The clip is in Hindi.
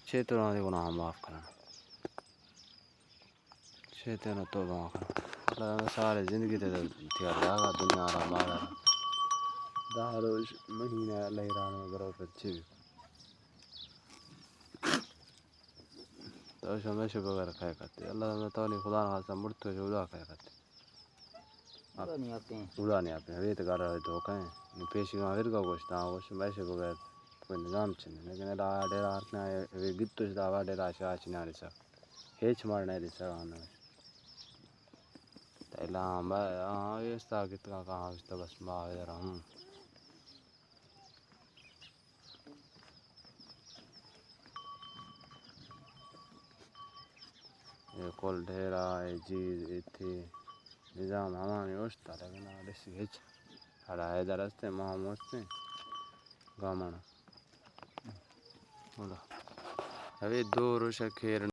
शैतान दे गुनाह माफ करना, शैतान तो माफ करना सारे जिंदगी ते थियारा दुनिया रा मारा दारो महीने लहरान में बरो अच्छी तो हमेशा बगैर खाए करते अल्लाह में तो नहीं खुदा ना मुड़ते जो उड़ा खाए करते उड़ा नहीं आते वे तो कर रहे धोखा है पेशी में फिर का कुछ था कुछ वैसे बगैर कोई निजाम चाहिए लेकिन डेरा अपना वे गीत तो दावा डेरा शाच नहीं सा हेच मारने रिसा आना तैला हाँ ये स्था कितना कहाँ इस बस मार रहा हूँ ये कोल ढेरा है चीज इतनी निजाम हमारे उस्ता लेकिन आदेश हेच हरा है दरस्ते महामोस्ते गामना बोला अबे दो रोशा खेर